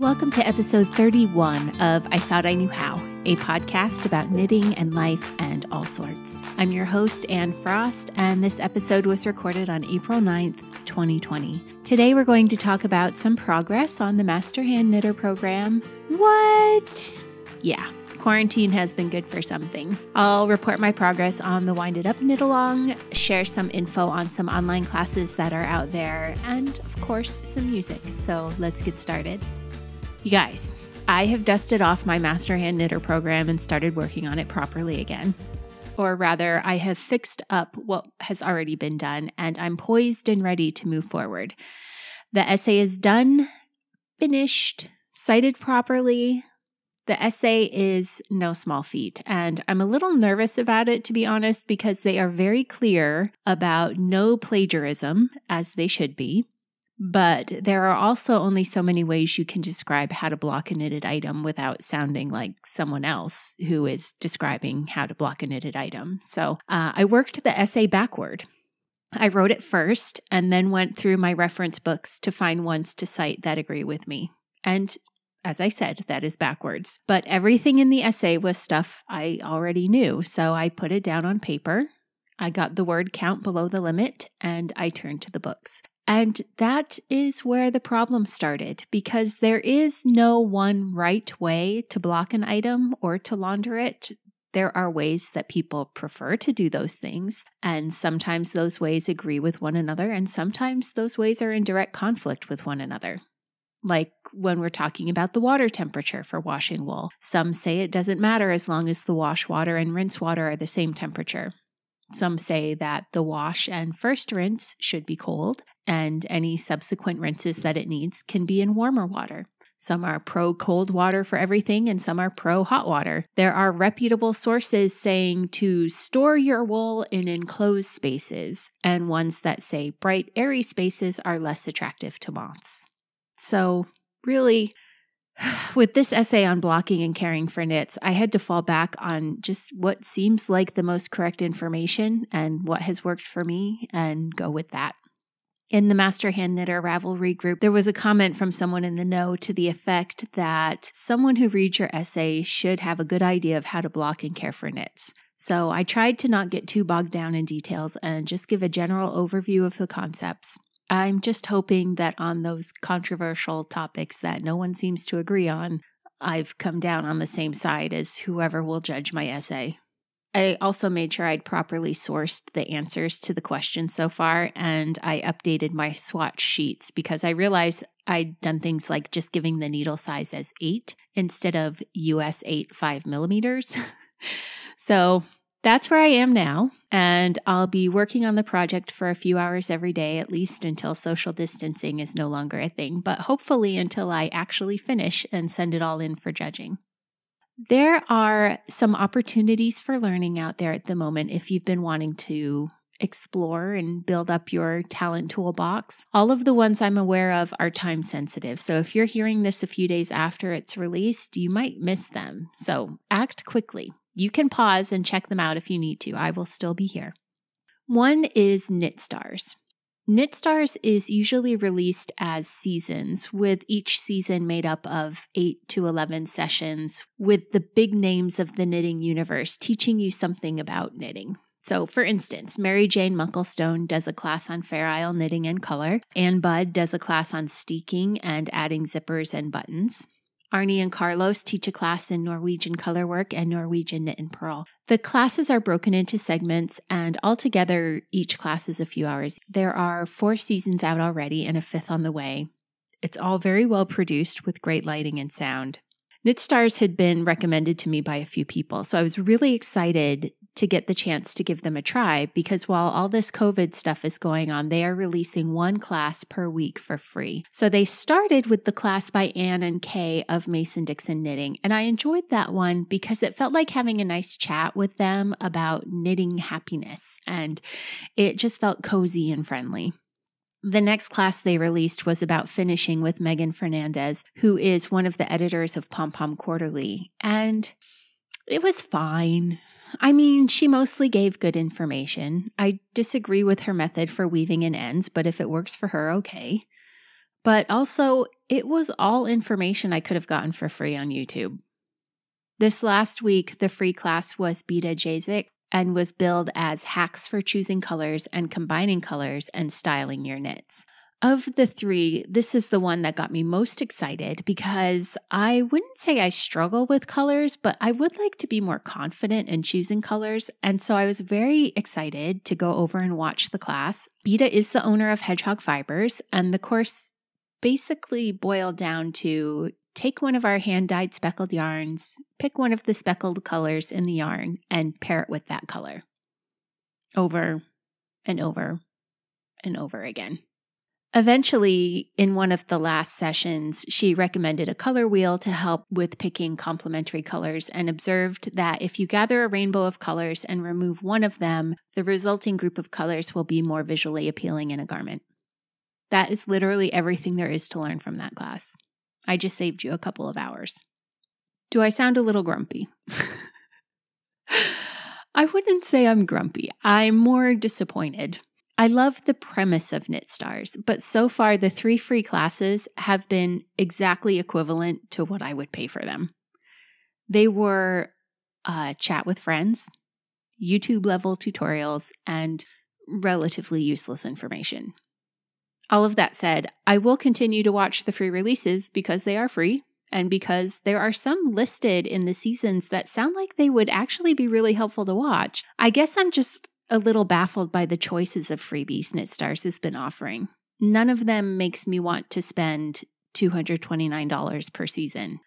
Welcome to episode 31 of I Thought I Knew How, a podcast about knitting and life and all sorts. I'm your host, Anne Frost, and this episode was recorded on April 9th, 2020. Today we're going to talk about some progress on the Master Hand Knitter program. What? Yeah. Quarantine has been good for some things. I'll report my progress on the Winded Up KnitAlong, share some info on some online classes that are out there, and of course, some music. So let's get started. You guys, I have dusted off my Master Hand Knitter program and started working on it properly again. Or rather, I have fixed up what has already been done, and I'm poised and ready to move forward. The essay is done, finished, cited properly. The essay is no small feat, and I'm a little nervous about it, to be honest, because they are very clear about no plagiarism, as they should be. But there are also only so many ways you can describe how to block a knitted item without sounding like someone else who is describing how to block a knitted item. So I worked the essay backward. I wrote it first and then went through my reference books to find ones to cite that agree with me. And as I said, that is backwards. But everything in the essay was stuff I already knew. So I put it down on paper. I got the word count below the limit and I turned to the books. And that is where the problem started, because there is no one right way to block an item or to launder it. There are ways that people prefer to do those things, and sometimes those ways agree with one another, and sometimes those ways are in direct conflict with one another. Like when we're talking about the water temperature for washing wool. Some say it doesn't matter as long as the wash water and rinse water are the same temperature. Some say that the wash and first rinse should be cold, and any subsequent rinses that it needs can be in warmer water. Some are pro-cold water for everything, and some are pro-hot water. There are reputable sources saying to store your wool in enclosed spaces, and ones that say bright, airy spaces are less attractive to moths. So really, with this essay on blocking and caring for knits, I had to fall back on just what seems like the most correct information and what has worked for me and go with that. In the Master Hand Knitter Ravelry group, there was a comment from someone in the know to the effect that someone who reads your essay should have a good idea of how to block and care for knits. So I tried to not get too bogged down in details and just give a general overview of the concepts. I'm just hoping that on those controversial topics that no one seems to agree on, I've come down on the same side as whoever will judge my essay. I also made sure I'd properly sourced the answers to the questions so far, and I updated my swatch sheets because I realized I'd done things like just giving the needle size as 8 instead of US 8 5mm. So that's where I am now, and I'll be working on the project for a few hours every day, at least until social distancing is no longer a thing, but hopefully until I actually finish and send it all in for judging. There are some opportunities for learning out there at the moment if you've been wanting to explore and build up your talent toolbox. All of the ones I'm aware of are time sensitive, so if you're hearing this a few days after it's released, you might miss them. So act quickly. You can pause and check them out if you need to. I will still be here. One is KnitStars. KnitStars is usually released as seasons, with each season made up of 8 to 11 sessions with the big names of the knitting universe teaching you something about knitting. So, for instance, Mary Jane Mucklestone does a class on Fair Isle knitting and color. Anne Budd does a class on steeking and adding zippers and buttons. Arnie and Carlos teach a class in Norwegian colorwork and Norwegian knit and purl. The classes are broken into segments, and altogether, each class is a few hours. There are 4 seasons out already and a 5th on the way. It's all very well produced with great lighting and sound. KnitStars had been recommended to me by a few people, so I was really excited to get the chance to give them a try because while all this COVID stuff is going on, they are releasing 1 class per week for free. So they started with the class by Anne and Kay of Mason-Dixon Knitting, and I enjoyed that one because it felt like having a nice chat with them about knitting happiness, and it just felt cozy and friendly. The next class they released was about finishing with Megan Fernandez, who is one of the editors of Pom Pom Quarterly, and it was fine. I mean, she mostly gave good information. I disagree with her method for weaving in ends, but if it works for her, okay. But also, it was all information I could have gotten for free on YouTube. This last week, the free class was Beta Jazik and was billed as hacks for choosing colors and combining colors and styling your knits. Of the three, this is the one that got me most excited because I wouldn't say I struggle with colors, but I would like to be more confident in choosing colors. And so I was very excited to go over and watch the class. Beta is the owner of Hedgehog Fibers, and the course basically boiled down to take one of our hand-dyed speckled yarns, pick one of the speckled colors in the yarn, and pair it with that color over and over and over again. Eventually, in one of the last sessions, she recommended a color wheel to help with picking complementary colors and observed that if you gather a rainbow of colors and remove one of them, the resulting group of colors will be more visually appealing in a garment. That is literally everything there is to learn from that class. I just saved you a couple of hours. Do I sound a little grumpy? I wouldn't say I'm grumpy. I'm more disappointed. I love the premise of KnitStars, but so far the 3 free classes have been exactly equivalent to what I would pay for them. They were chat with friends, YouTube level tutorials, and relatively useless information. All of that said, I will continue to watch the free releases because they are free and because there are some listed in the seasons that sound like they would actually be really helpful to watch. I guess I'm just a little baffled by the choices of freebies KnitStars has been offering. None of them makes me want to spend $229 per season.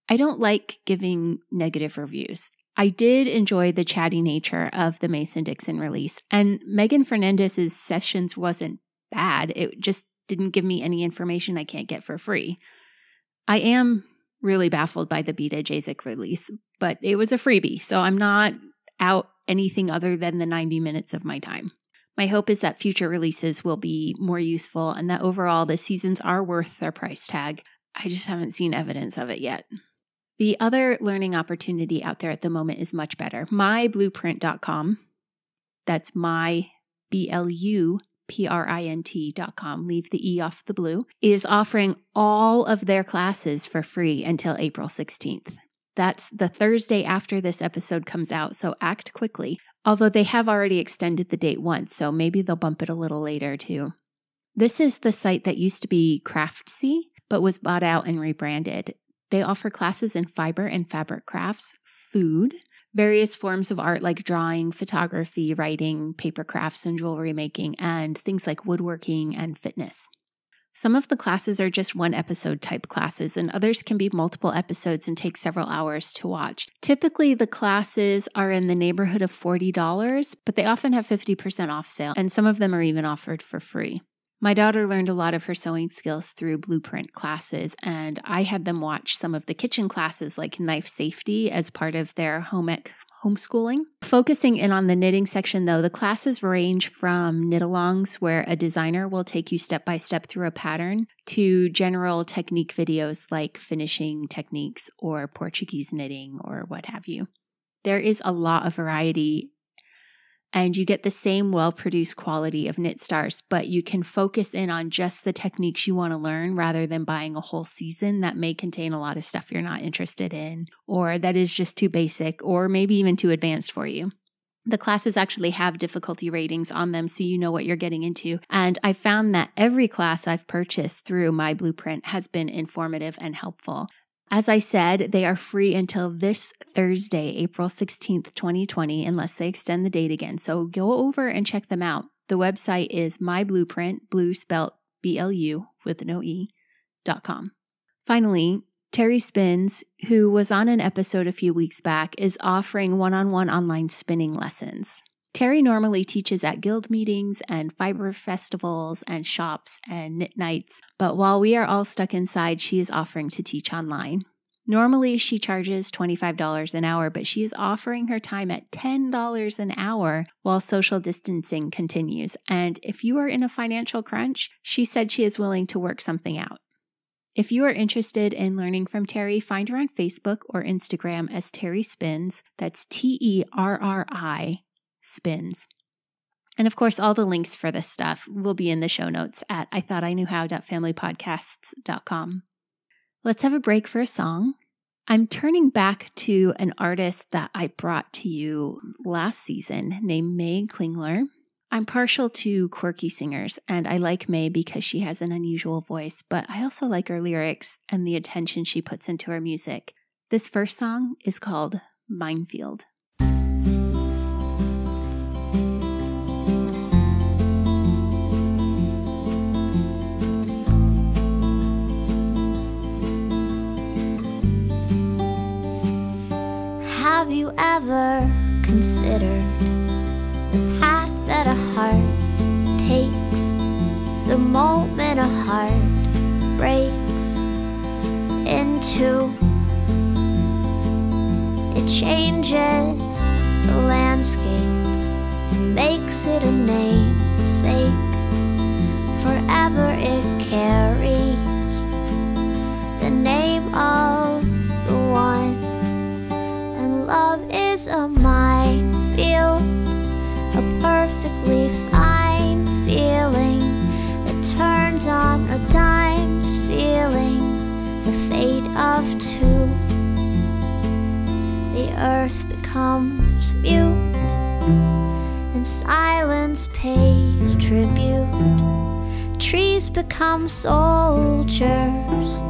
I don't like giving negative reviews. I did enjoy the chatty nature of the Mason-Dixon release, and Megan Fernandez's sessions wasn't bad. It just didn't give me any information I can't get for free. I am really baffled by the Beta Jazik release, but it was a freebie, so I'm not out anything other than the 90 minutes of my time. My hope is that future releases will be more useful and that overall the seasons are worth their price tag. I just haven't seen evidence of it yet. The other learning opportunity out there at the moment is much better. MyBluPrint.com, that's my BluPrint.com, leave the E off the blue, is offering all of their classes for free until April 16th. That's the Thursday after this episode comes out, so act quickly. Although they have already extended the date once, so maybe they'll bump it a little later too. This is the site that used to be Craftsy, but was bought out and rebranded. They offer classes in fiber and fabric crafts, food, various forms of art like drawing, photography, writing, paper crafts, and jewelry making, and things like woodworking and fitness. Some of the classes are just 1 episode type classes, and others can be multiple episodes and take several hours to watch. Typically, the classes are in the neighborhood of $40, but they often have 50% off sale, and some of them are even offered for free. My daughter learned a lot of her sewing skills through BluPrint classes, and I had them watch some of the kitchen classes like knife safety as part of their home ec homeschooling. Focusing in on the knitting section though, the classes range from knit-alongs where a designer will take you step by step through a pattern to general technique videos like finishing techniques or Portuguese knitting or what have you. There is a lot of variety and you get the same well-produced quality of KnitStars, but you can focus in on just the techniques you want to learn rather than buying a whole season that may contain a lot of stuff you're not interested in, or that is just too basic, or maybe even too advanced for you. The classes actually have difficulty ratings on them so you know what you're getting into, and I found that every class I've purchased through my BluPrint has been informative and helpful. As I said, they are free until this Thursday, April 16th, 2020, unless they extend the date again. So go over and check them out. The website is MyBluPrint, blue spelt BLU with no E.com. Finally, Terri Spins, who was on an episode a few weeks back, is offering one-on-one online spinning lessons. Terri normally teaches at guild meetings and fiber festivals and shops and knit nights, but while we are all stuck inside, she is offering to teach online. Normally, she charges $25 an hour, but she is offering her time at $10 an hour while social distancing continues. And if you are in a financial crunch, she said she is willing to work something out. If you are interested in learning from Terri, find her on Facebook or Instagram as Terri Spins. That's Terri Spins. And of course, all the links for this stuff will be in the show notes at ithoughtIknewhow.familypodcasts.com. Let's have a break for a song. I'm turning back to an artist that I brought to you last season named Mae Klingler. I'm partial to quirky singers, and I like Mae because she has an unusual voice, but I also like her lyrics and the attention she puts into her music. This first song is called Minefield. Have you ever considered the path that a heart takes, the moment a heart breaks into? It changes the landscape and makes it a namesake. Forever it carries the name of the one. Love is a minefield, a perfectly fine feeling that turns on a dime, sealing the fate of two. The earth becomes mute, and silence pays tribute. Trees become soldiers,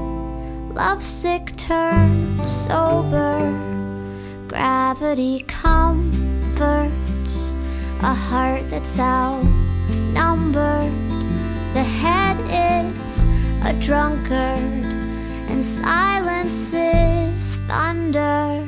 lovesick turns sober. Gravity comforts a heart that's outnumbered. The head is a drunkard, and silence is thunder.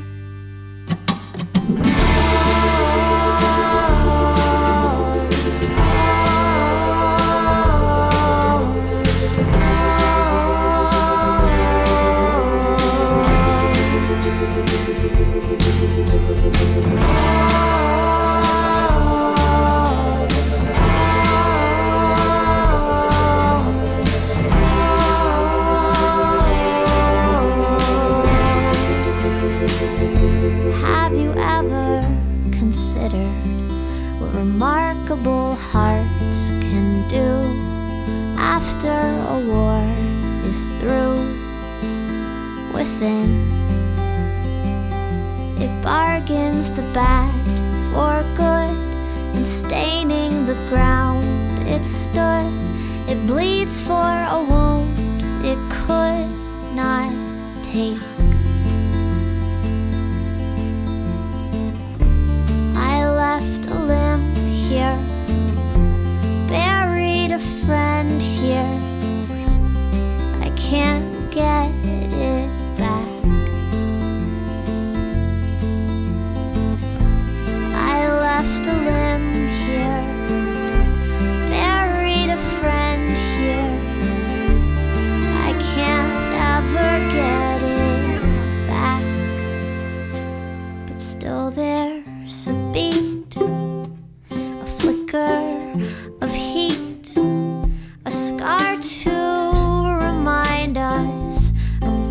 Remarkable hearts can do after a war is through. Within it bargains the bad for good, and staining the ground it stood. It bleeds for a wound it could not take. I left a limb here, buried a friend here. I can't get it back. I left a limb here, buried a friend here. I can't ever get it back. But still there's a beat, a flicker of heat, a scar to remind us of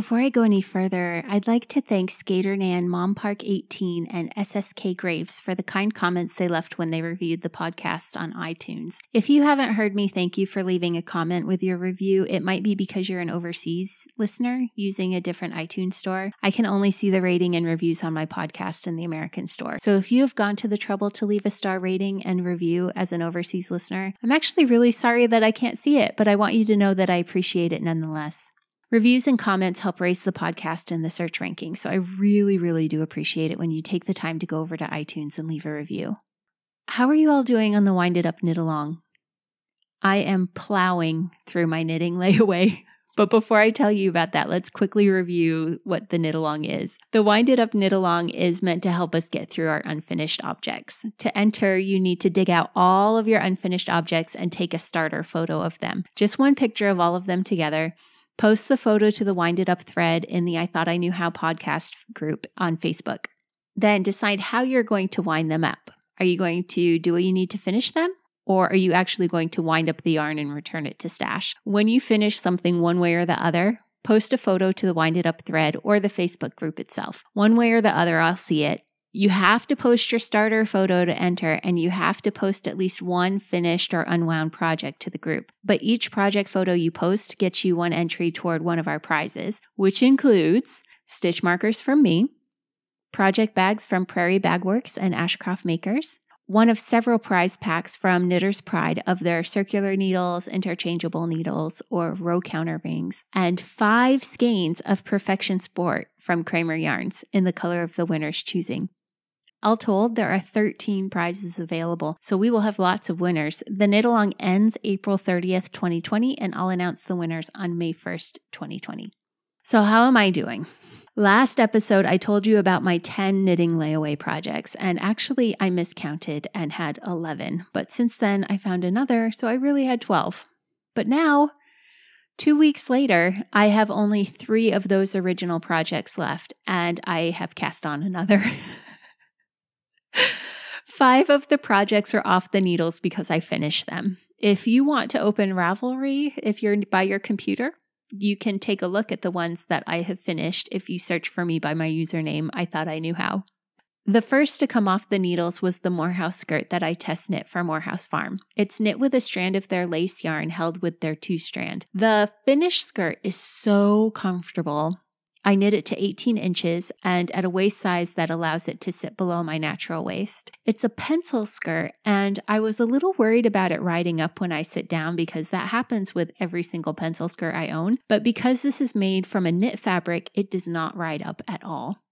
Before I go any further, I'd like to thank Skater Nan, Mom Park 18, and SSK Graves for the kind comments they left when they reviewed the podcast on iTunes. If you haven't heard me thank you for leaving a comment with your review, it might be because you're an overseas listener using a different iTunes store. I can only see the rating and reviews on my podcast in the American store. So if you have gone to the trouble to leave a star rating and review as an overseas listener, I'm actually really sorry that I can't see it, but I want you to know that I appreciate it nonetheless. Reviews and comments help raise the podcast in the search ranking, so I really, really do appreciate it when you take the time to go over to iTunes and leave a review. How are you all doing on the Winded Up Knit Along? I am plowing through my knitting layaway, but before I tell you about that, let's quickly review what the Knit Along is. The Winded Up Knit Along is meant to help us get through our unfinished objects. To enter, you need to dig out all of your unfinished objects and take a starter photo of them. Just one picture of all of them together. Post the photo to the Winded Up thread in the I Thought I Knew How podcast group on Facebook. Then decide how you're going to wind them up. Are you going to do what you need to finish them? Or are you actually going to wind up the yarn and return it to stash? When you finish something one way or the other, post a photo to the Winded Up thread or the Facebook group itself. One way or the other, I'll see it. You have to post your starter photo to enter, and you have to post at least one finished or unwound project to the group. But each project photo you post gets you one entry toward one of our prizes, which includes stitch markers from me, project bags from Prairie Bag Works and Ashcroft Makers, one of several prize packs from Knitter's Pride of their circular needles, interchangeable needles, or row counter rings, and 5 skeins of Perfection Sport from Kramer Yarns in the color of the winner's choosing. All told, there are 13 prizes available, so we will have lots of winners. The Knit-Along ends April 30th, 2020, and I'll announce the winners on May 1st, 2020. So how am I doing? Last episode, I told you about my 10 knitting layaway projects, and actually I miscounted and had 11, but since then I found another, so I really had 12. But now, 2 weeks later, I have only 3 of those original projects left, and I have cast on another. 5 of the projects are off the needles because I finished them. If you want to open Ravelry, if you're by your computer, you can take a look at the ones that I have finished if you search for me by my username, I Thought I Knew How. The first to come off the needles was the Morehouse skirt that I test knit for Morehouse Farm. It's knit with a strand of their lace yarn held with their 2-strand. The finished skirt is so comfortable. I knit it to 18 inches and at a waist size that allows it to sit below my natural waist. It's a pencil skirt, and I was a little worried about it riding up when I sit down because that happens with every single pencil skirt I own. But because this is made from a knit fabric, it does not ride up at all.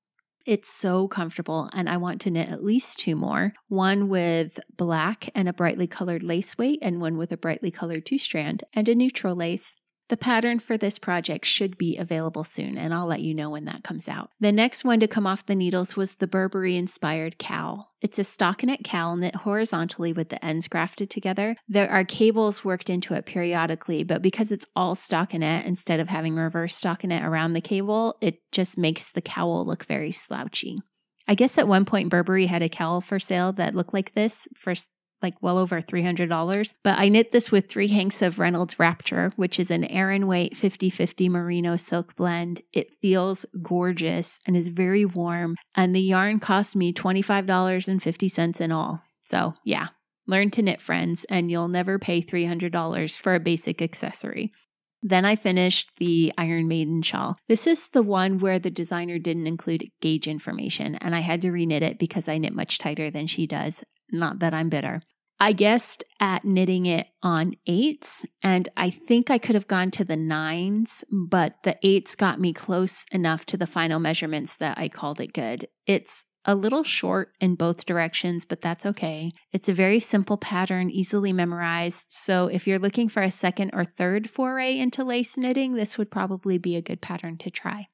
It's so comfortable, and I want to knit at least 2 more. One with black and a brightly colored lace weight, and one with a brightly colored 2-strand and a neutral lace. The pattern for this project should be available soon, and I'll let you know when that comes out. The next one to come off the needles was the Burberry-inspired cowl. It's a stockinette cowl knit horizontally with the ends grafted together. There are cables worked into it periodically, but because it's all stockinette instead of having reverse stockinette around the cable, it just makes the cowl look very slouchy. I guess at one point Burberry had a cowl for sale that looked like this for well over $300, but I knit this with 3 hanks of Reynolds Rapture, which is an Aran weight 50-50 merino silk blend. It feels gorgeous and is very warm, and the yarn cost me $25.50 in all. So yeah, learn to knit, friends, and you'll never pay $300 for a basic accessory. Then I finished the Iron Maiden shawl. This is the one where the designer didn't include gauge information, and I had to reknit it because I knit much tighter than she does. Not that I'm bitter. I guessed at knitting it on 8s, and I think I could have gone to the 9s, but the 8s got me close enough to the final measurements that I called it good. It's a little short in both directions, but that's okay. It's a very simple pattern, easily memorized, so if you're looking for a second or third foray into lace knitting, this would probably be a good pattern to try.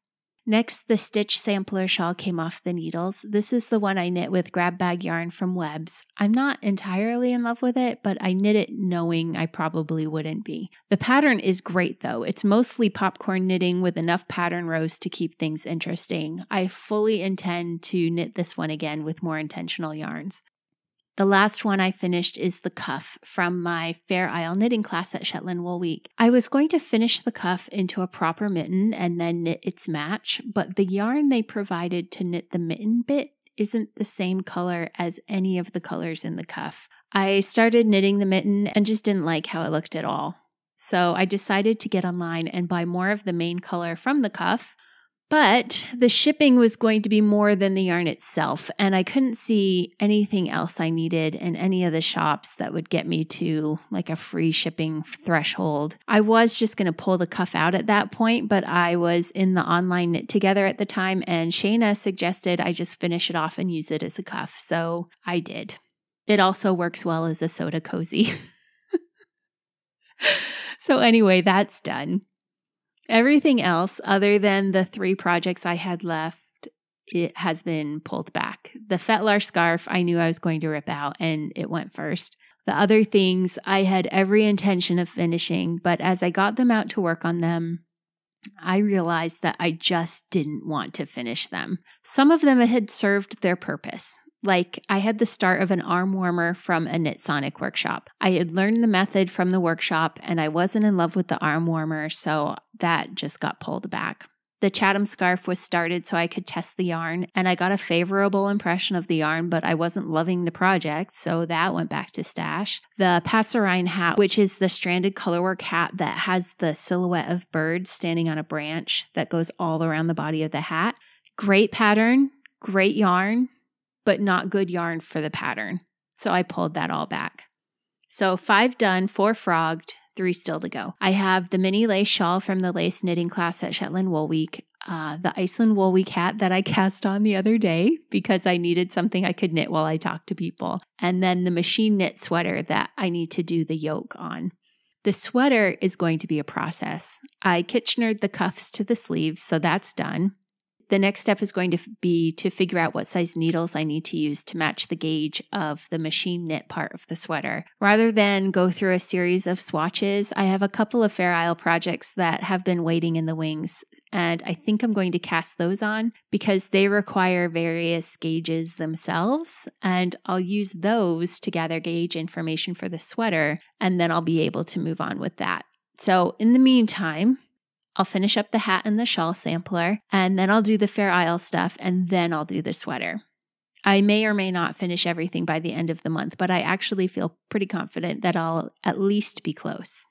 Next, the Stitch Sampler shawl came off the needles. This is the one I knit with grab bag yarn from Webs. I'm not entirely in love with it, but I knit it knowing I probably wouldn't be. The pattern is great though. It's mostly popcorn knitting with enough pattern rows to keep things interesting. I fully intend to knit this one again with more intentional yarns. The last one I finished is the cuff from my Fair Isle knitting class at Shetland Wool Week. I was going to finish the cuff into a proper mitten and then knit its match, but the yarn they provided to knit the mitten bit isn't the same color as any of the colors in the cuff. I started knitting the mitten and just didn't like how it looked at all. So I decided to get online and buy more of the main color from the cuff. But the shipping was going to be more than the yarn itself, and I couldn't see anything else I needed in any of the shops that would get me to like a free shipping threshold. I was just going to pull the cuff out at that point, but I was in the online Knit Together at the time, and Shayna suggested I just finish it off and use it as a cuff, so I did. It also works well as a soda cozy. So anyway, that's done. Everything else, other than the 3 projects I had left, it has been pulled back. The Fetlar scarf, I knew I was going to rip out, and it went first. The other things, I had every intention of finishing, but as I got them out to work on them, I realized that I just didn't want to finish them. Some of them had served their purpose. Like, I had the start of an arm warmer from a Knit Sonic workshop. I had learned the method from the workshop, and I wasn't in love with the arm warmer, so that just got pulled back. The Chatham scarf was started so I could test the yarn, and I got a favorable impression of the yarn, but I wasn't loving the project, so that went back to stash. The Passerine hat, which is the stranded colorwork hat that has the silhouette of birds standing on a branch that goes all around the body of the hat. Great pattern, great yarn, but not good yarn for the pattern. So I pulled that all back. So 5 done, 4 frogged, 3 still to go. I have the mini lace shawl from the lace knitting class at Shetland Wool Week, the Iceland Wool Week hat that I cast on the other day because I needed something I could knit while I talked to people, and then the machine knit sweater that I need to do the yoke on. The sweater is going to be a process. I Kitchenered the cuffs to the sleeves, so that's done. The next step is going to be to figure out what size needles I need to use to match the gauge of the machine knit part of the sweater. Rather than go through a series of swatches, I have a couple of Fair Isle projects that have been waiting in the wings, and I think I'm going to cast those on because they require various gauges themselves, and I'll use those to gather gauge information for the sweater, and then I'll be able to move on with that. So in the meantime, I'll finish up the hat and the shawl sampler, and then I'll do the Fair Isle stuff, and then I'll do the sweater. I may or may not finish everything by the end of the month, but I actually feel pretty confident that I'll at least be close.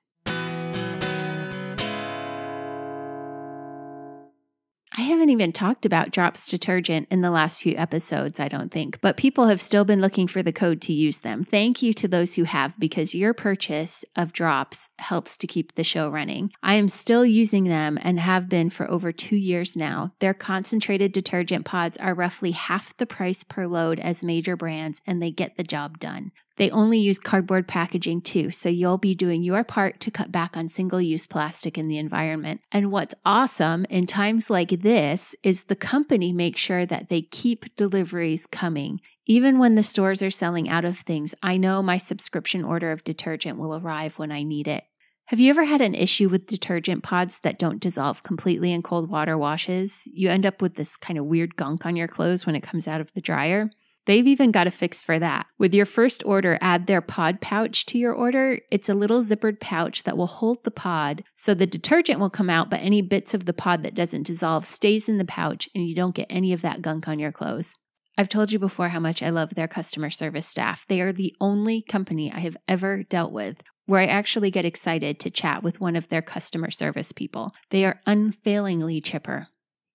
I haven't even talked about Dropz detergent in the last few episodes, I don't think, but people have still been looking for the code to use them. Thank you to those who have, because your purchase of Dropz helps to keep the show running. I am still using them and have been for over 2 years now. Their concentrated detergent pods are roughly half the price per load as major brands, and they get the job done. They only use cardboard packaging too, so you'll be doing your part to cut back on single-use plastic in the environment. And what's awesome in times like this is the company makes sure that they keep deliveries coming. Even when the stores are selling out of things, I know my subscription order of detergent will arrive when I need it. Have you ever had an issue with detergent pods that don't dissolve completely in cold water washes? You end up with this kind of weird gunk on your clothes when it comes out of the dryer. They've even got a fix for that. With your first order, add their pod pouch to your order. It's a little zippered pouch that will hold the pod, so the detergent will come out, but any bits of the pod that doesn't dissolve stays in the pouch, and you don't get any of that gunk on your clothes. I've told you before how much I love their customer service staff. They are the only company I have ever dealt with where I actually get excited to chat with one of their customer service people. They are unfailingly chipper.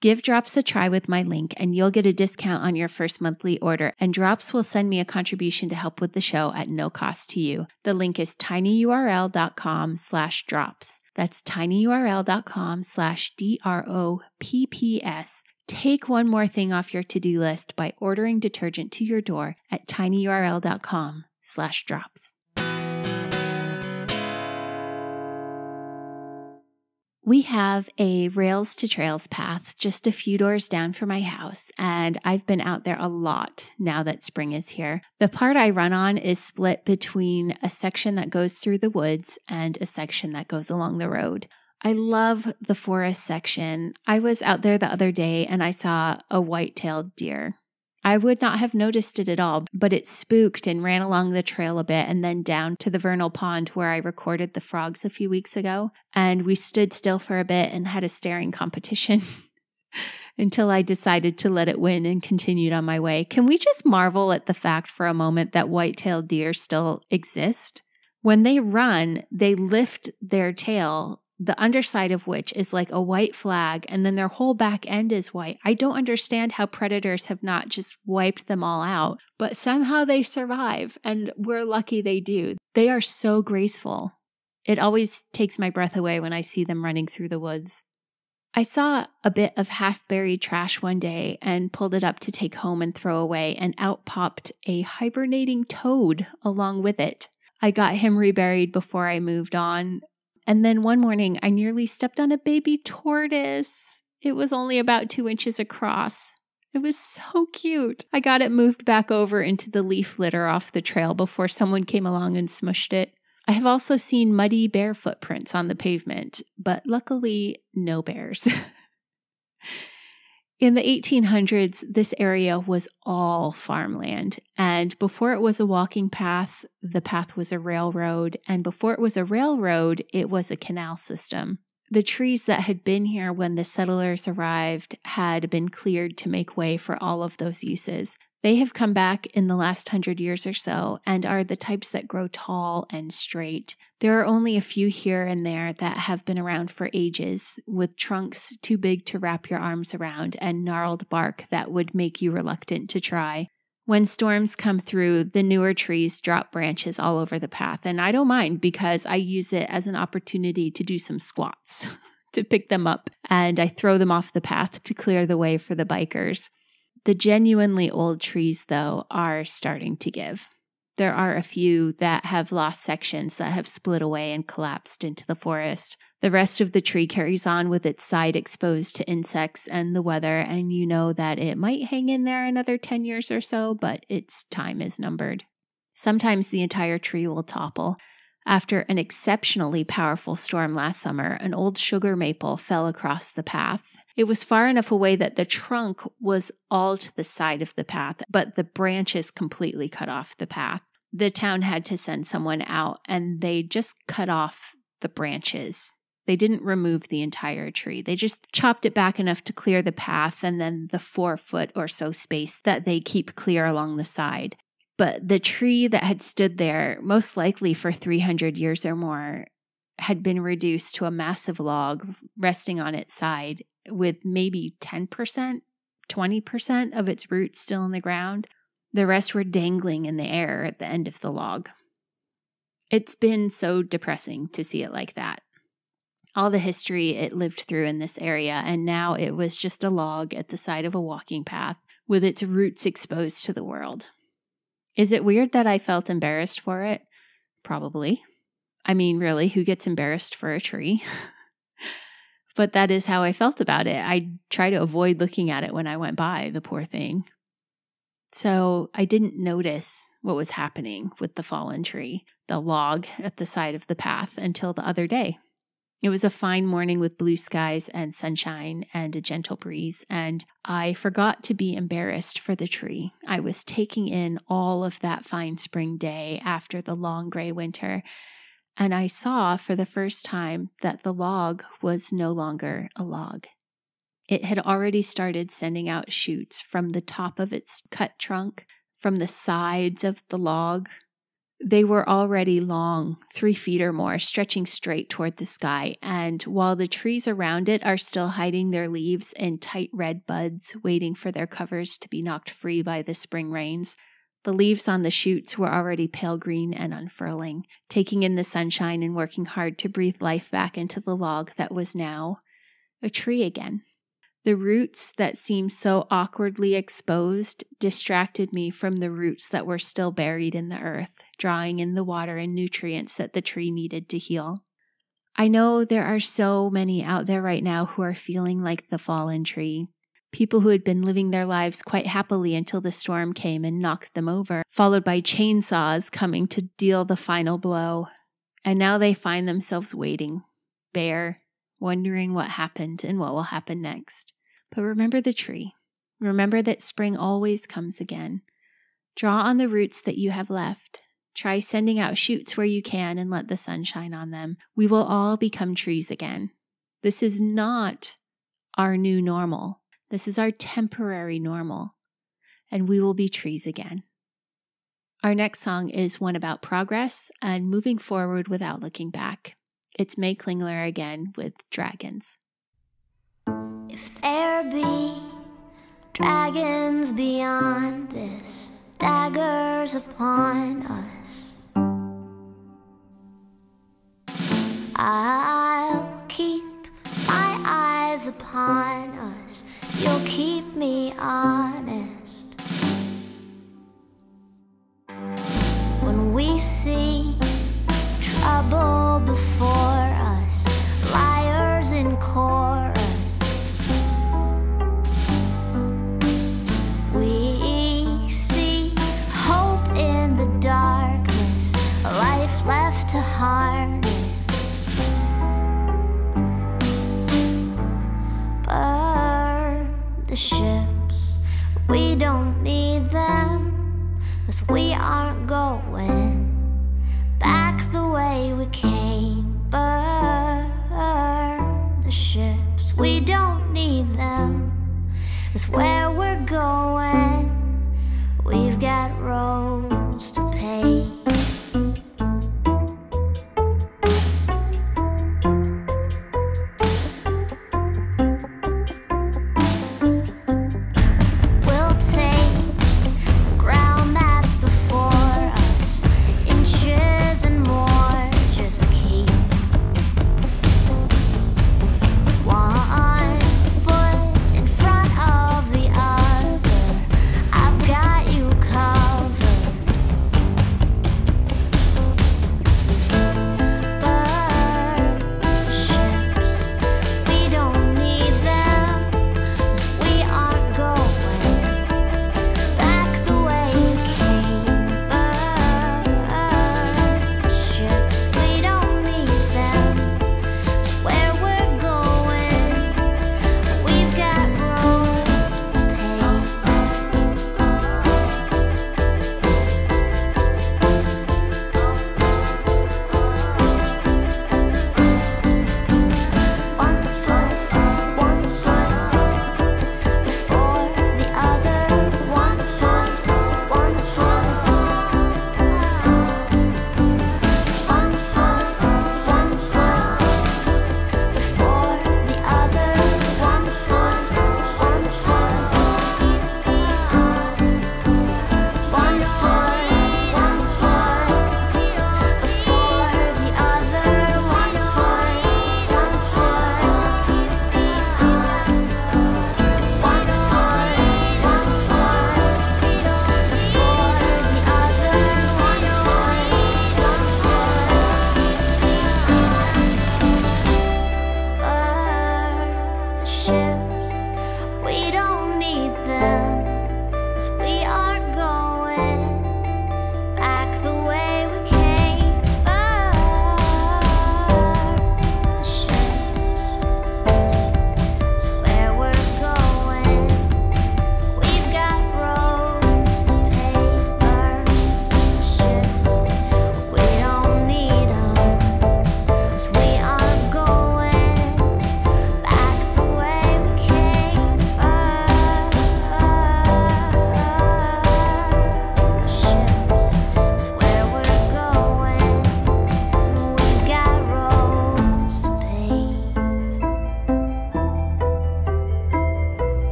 Give Dropz a try with my link and you'll get a discount on your first monthly order, and Dropz will send me a contribution to help with the show at no cost to you. The link is tinyurl.com/Dropz. That's tinyurl.com/DROPPS. Take one more thing off your to-do list by ordering detergent to your door at tinyurl.com/Dropz. We have a Rails to Trails path just a few doors down from my house, and I've been out there a lot now that spring is here. The part I run on is split between a section that goes through the woods and a section that goes along the road. I love the forest section. I was out there the other day and I saw a white-tailed deer. I would not have noticed it at all, but it spooked and ran along the trail a bit and then down to the vernal pond where I recorded the frogs a few weeks ago. And we stood still for a bit and had a staring competition until I decided to let it win and continued on my way. Can we just marvel at the fact for a moment that white-tailed deer still exist? When they run, they lift their tail, the underside of which is like a white flag, and then their whole back end is white. I don't understand how predators have not just wiped them all out, but somehow they survive, and we're lucky they do. They are so graceful. It always takes my breath away when I see them running through the woods. I saw a bit of half-buried trash one day and pulled it up to take home and throw away, and out popped a hibernating toad along with it. I got him reburied before I moved on. And then one morning, I nearly stepped on a baby tortoise. It was only about 2 inches across. It was so cute. I got it moved back over into the leaf litter off the trail before someone came along and smushed it. I have also seen muddy bear footprints on the pavement, but luckily no bears. In the 1800s, this area was all farmland, and before it was a walking path, the path was a railroad, and before it was a railroad, it was a canal system. The trees that had been here when the settlers arrived had been cleared to make way for all of those uses. They have come back in the last 100 years or so and are the types that grow tall and straight. There are only a few here and there that have been around for ages, with trunks too big to wrap your arms around and gnarled bark that would make you reluctant to try. When storms come through, the newer trees drop branches all over the path, and I don't mind because I use it as an opportunity to do some squats, to pick them up, and I throw them off the path to clear the way for the bikers. The genuinely old trees, though, are starting to give. There are a few that have lost sections that have split away and collapsed into the forest. The rest of the tree carries on with its side exposed to insects and the weather, and you know that it might hang in there another 10 years or so, but its time is numbered. Sometimes the entire tree will topple. After an exceptionally powerful storm last summer, an old sugar maple fell across the path. It was far enough away that the trunk was all to the side of the path, but the branches completely cut off the path. The town had to send someone out, and they just cut off the branches. They didn't remove the entire tree. They just chopped it back enough to clear the path and then the 4 foot or so space that they keep clear along the side. But the tree that had stood there, most likely for 300 years or more, had been reduced to a massive log resting on its side with maybe 10%, 20% of its roots still in the ground. The rest were dangling in the air at the end of the log. It's been so depressing to see it like that. All the history it lived through in this area, and now it was just a log at the side of a walking path with its roots exposed to the world. Is it weird that I felt embarrassed for it? Probably. I mean, really, who gets embarrassed for a tree? But that is how I felt about it. I try to avoid looking at it when I went by, the poor thing. So I didn't notice what was happening with the fallen tree, the log at the side of the path, until the other day. It was a fine morning with blue skies and sunshine and a gentle breeze, and I forgot to be embarrassed for the tree. I was taking in all of that fine spring day after the long gray winter, and I saw for the first time that the log was no longer a log. It had already started sending out shoots from the top of its cut trunk, from the sides of the log. They were already long, 3 feet or more, stretching straight toward the sky, and while the trees around it are still hiding their leaves in tight red buds, waiting for their covers to be knocked free by the spring rains, the leaves on the shoots were already pale green and unfurling, taking in the sunshine and working hard to breathe life back into the log that was now a tree again. The roots that seemed so awkwardly exposed distracted me from the roots that were still buried in the earth, drawing in the water and nutrients that the tree needed to heal. I know there are so many out there right now who are feeling like the fallen tree. People who had been living their lives quite happily until the storm came and knocked them over, followed by chainsaws coming to deal the final blow. And now they find themselves waiting, bare, wondering what happened and what will happen next. But remember the tree. Remember that spring always comes again. Draw on the roots that you have left. Try sending out shoots where you can and let the sun shine on them. We will all become trees again. This is not our new normal. This is our temporary normal. And we will be trees again. Our next song is one about progress and moving forward without looking back. It's Mae Klingler again with Dragons. If there be dragons beyond this, daggers upon us, I'll keep my eyes upon us. You'll keep me honest. When we see trouble before us, liars in chorus, we see hope in the darkness, a life left to harness. Burn the ships, we don't need them, 'cause we aren't going back the way we came. Burn the ships, we don't need them, 'cause where we're going, we've got roads to pave.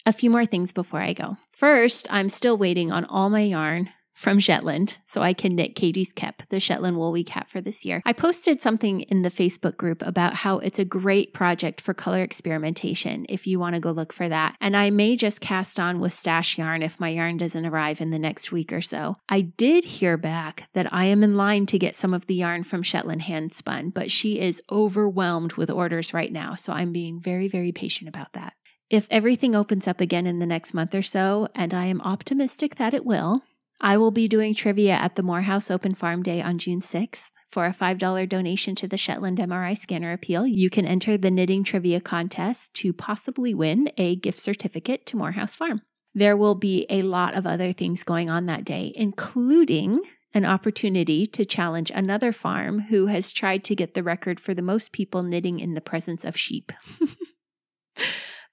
A few more things before I go. First, I'm still waiting on all my yarn from Shetland so I can knit Katie's Kep, the Shetland wool we cap for this year. I posted something in the Facebook group about how it's a great project for color experimentation if you want to go look for that. And I may just cast on with stash yarn if my yarn doesn't arrive in the next week or so. I did hear back that I am in line to get some of the yarn from Shetland Handspun, but she is overwhelmed with orders right now, so I'm being very, very patient about that. If everything opens up again in the next month or so, and I am optimistic that it will, I will be doing trivia at the Morehouse Open Farm Day on June 6th. For a $5 donation to the Shetland MRI Scanner Appeal, you can enter the knitting trivia contest to possibly win a gift certificate to Morehouse Farm. There will be a lot of other things going on that day, including an opportunity to challenge another farm who has tried to get the record for the most people knitting in the presence of sheep.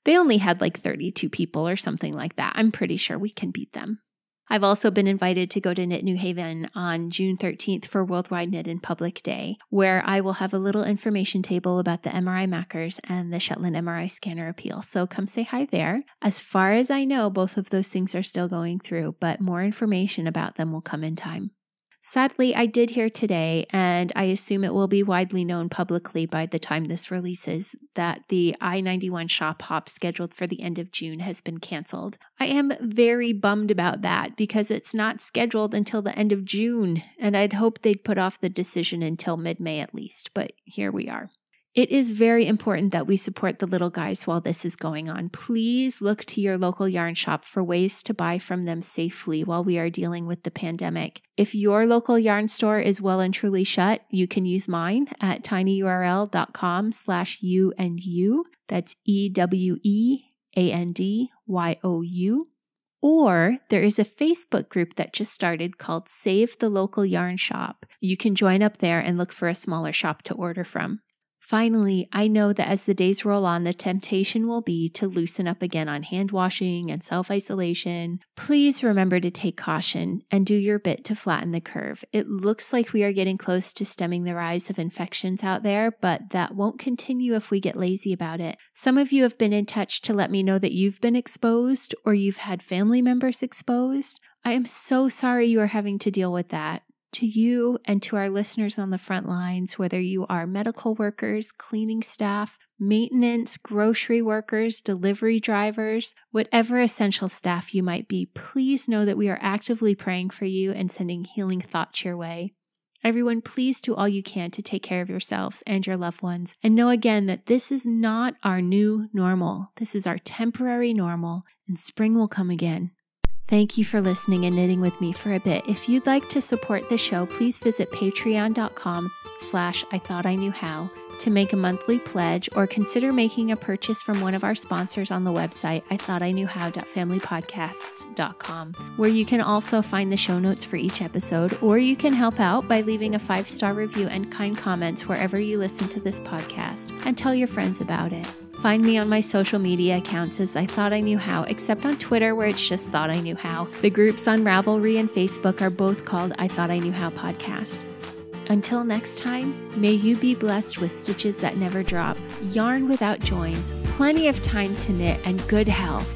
They only had like 32 people or something like that. I'm pretty sure we can beat them. I've also been invited to go to Knit New Haven on June 13th for Worldwide Knit in Public Day, where I will have a little information table about the MRI Mackers and the Shetland MRI Scanner Appeal. So come say hi there. As far as I know, both of those things are still going through, but more information about them will come in time. Sadly, I did hear today, and I assume it will be widely known publicly by the time this releases, that the I-91 shop hop scheduled for the end of June has been canceled. I am very bummed about that because it's not scheduled until the end of June, and I'd hoped they'd put off the decision until mid-May at least, but here we are. It is very important that we support the little guys while this is going on. Please look to your local yarn shop for ways to buy from them safely while we are dealing with the pandemic. If your local yarn store is well and truly shut, you can use mine at tinyurl.com/eweandyou. That's EWEANDYOU. Or there is a Facebook group that just started called Save the Local Yarn Shop. You can join up there and look for a smaller shop to order from. Finally, I know that as the days roll on, the temptation will be to loosen up again on hand washing and self-isolation. Please remember to take caution and do your bit to flatten the curve. It looks like we are getting close to stemming the rise of infections out there, but that won't continue if we get lazy about it. Some of you have been in touch to let me know that you've been exposed or you've had family members exposed. I am so sorry you are having to deal with that. To you and to our listeners on the front lines, whether you are medical workers, cleaning staff, maintenance, grocery workers, delivery drivers, whatever essential staff you might be, please know that we are actively praying for you and sending healing thoughts your way. Everyone, please do all you can to take care of yourselves and your loved ones, and know again that this is not our new normal. This is our temporary normal, and spring will come again. Thank you for listening and knitting with me for a bit. If you'd like to support the show, please visit patreon.com/IThoughtIKnewHow to make a monthly pledge, or consider making a purchase from one of our sponsors on the website, IThoughtIKnewHow.familypodcasts.com, where you can also find the show notes for each episode, or you can help out by leaving a 5-star review and kind comments wherever you listen to this podcast, and tell your friends about it. Find me on my social media accounts as I Thought I Knew How, except on Twitter where it's just Thought I Knew How. The groups on Ravelry and Facebook are both called I Thought I Knew How Podcast. Until next time, may you be blessed with stitches that never drop, yarn without joins, plenty of time to knit, and good health.